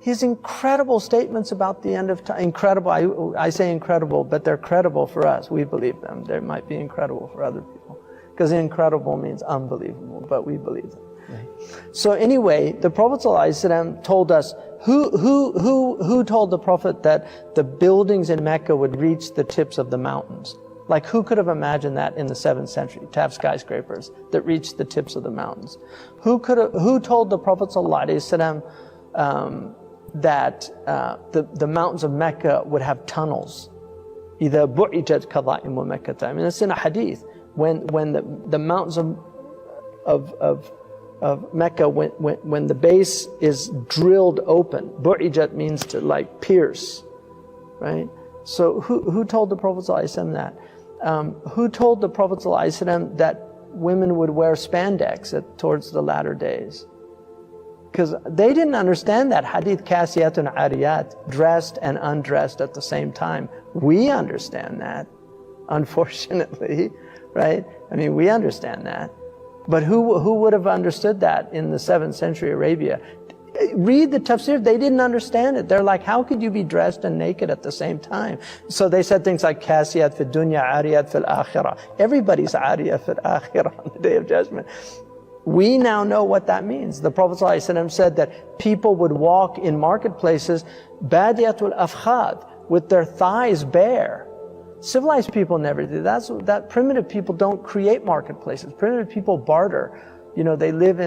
His incredible statements about the end of time, incredible, I say incredible, but they're credible for us. We believe them. They might be incredible for other people. Because incredible means unbelievable, but we believe them. Right? So anyway, the Prophet ﷺ told us, who told the Prophet that the buildings in Mecca would reach the tips of the mountains? Like, who could have imagined that in the 7th century, to have skyscrapers that reached the tips of the mountains? Who told the Prophet ﷺ that the mountains of Mecca would have tunnels? إِذَا بُعِجَتْ كَضَائِمُ مَكَّةَ. I mean, it's in a hadith. When the mountains of Mecca, when the base is drilled open, bu'ijat means to like pierce, right? So who told the Prophet ﷺ that? Who told the Prophet ﷺ that women would wear spandex towards the latter days? Because they didn't understand that hadith, kasiyatun ariyat, dressed and undressed at the same time. We understand that, unfortunately, right? I mean, we understand that. But who would have understood that in the 7th century Arabia? Read the tafsir, they didn't understand it. They're like, how could you be dressed and naked at the same time? So they said things like, kasiyat fi dunya, ariyat fil akhirah. Everybody's ariyat fil akhirah on the Day of Judgment. We now know what that means. The Prophet ﷺ said that people would walk in marketplaces, badiyatul afkhad, with their thighs bare. Civilized people never do that. Primitive people don't create marketplaces. Primitive people barter. You know, they live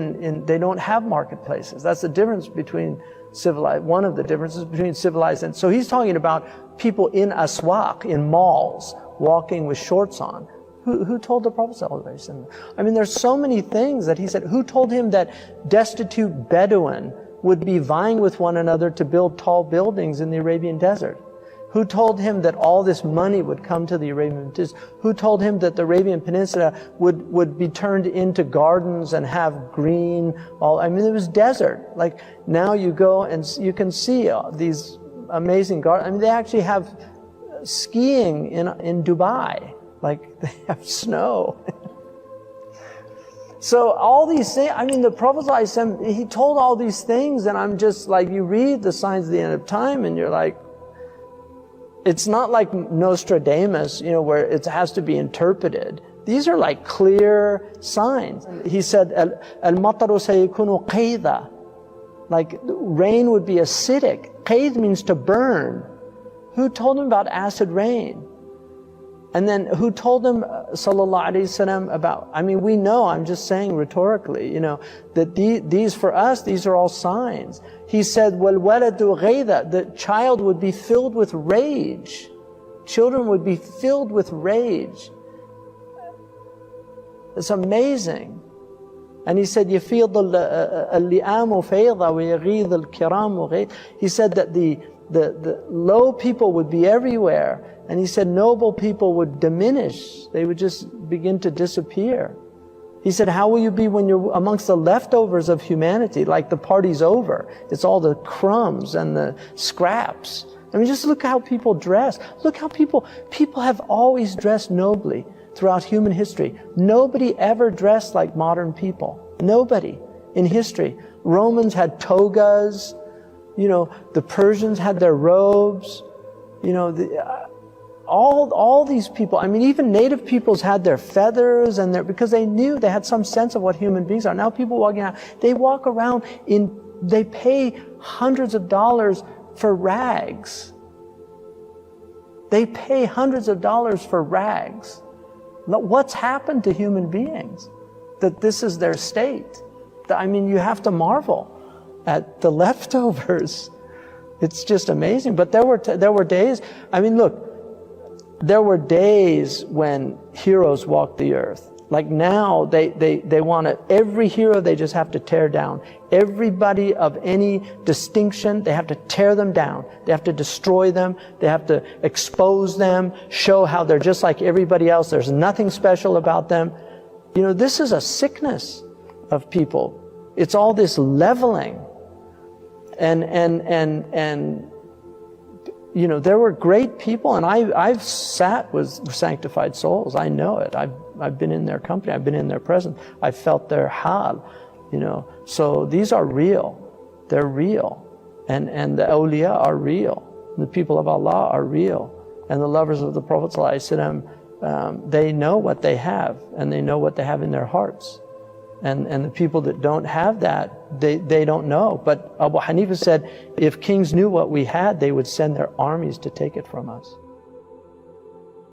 they don't have marketplaces. That's the difference between civilized, one of the differences between civilized and, so he's talking about people in aswaq, in malls, walking with shorts on. Who told the Prophet ﷺ? I mean, there's so many things that he said. Who told him that destitute Bedouin would be vying with one another to build tall buildings in the Arabian desert? Who told him that all this money would come to the Arabian Peninsula? Who told him that the Arabian Peninsula would be turned into gardens and have green, I mean, it was desert. Like, now you go and you can see these amazing gardens. I mean, they actually have skiing in Dubai. Like, they have snow. So all these things, I mean, the Prophet ﷺ, he told all these things, and I'm just like, you read the signs of the end of time and you're like, it's not like Nostradamus, you know, where it has to be interpreted. These are like clear signs. He said, al-mataru sayakunu qayda. Like, rain would be acidic. Qayd means to burn. Who told him about acid rain? And then who told him, sallallahu alayhi wasallam, about, I mean, we know, I'm just saying rhetorically, you know, that these for us, these are all signs. He said, وَالْوَلَدُ غَيْذَ, the child would be filled with rage. Children would be filled with rage. It's amazing. And he said, يَفِيضُ اللِّئَامُ فَيْضَ وَيَغِيظُ الْكِرَامُ غَيْظ. He said that the low people would be everywhere. And he said noble people would diminish. They would just begin to disappear. He said, how will you be when you're amongst the leftovers of humanity? Like, the party's over. It's all the crumbs and the scraps. I mean, just look how people dress. Look how people have always dressed nobly throughout human history. Nobody ever dressed like modern people. Nobody in history. Romans had togas. You know, the Persians had their robes. You know, all these people, I mean, even native peoples had their feathers and because they knew, they had some sense of what human beings are. Now people walking out, they walk around they pay hundreds of dollars for rags. They pay hundreds of dollars for rags. What's happened to human beings? That this is their state. I mean, you have to marvel at the leftovers. It's just amazing. But there were days, I mean, look, there were days when heroes walked the earth. Like, now they want to, every hero they just have to tear down. Everybody of any distinction, they have to tear them down. They have to destroy them. They have to expose them, show how they're just like everybody else. There's nothing special about them. You know, this is a sickness of people. It's all this leveling. And you know, there were great people, and I've sat with sanctified souls. I know it. I've been in their company. I've been in their presence. I've felt their hal, you know. So these are real. They're real. And the awliya are real. The people of Allah are real. And the lovers of the Prophet ﷺ, they know what they have, and they know what they have in their hearts. And the people that don't have that, they don't know. But Abu Hanifa said, if kings knew what we had, they would send their armies to take it from us.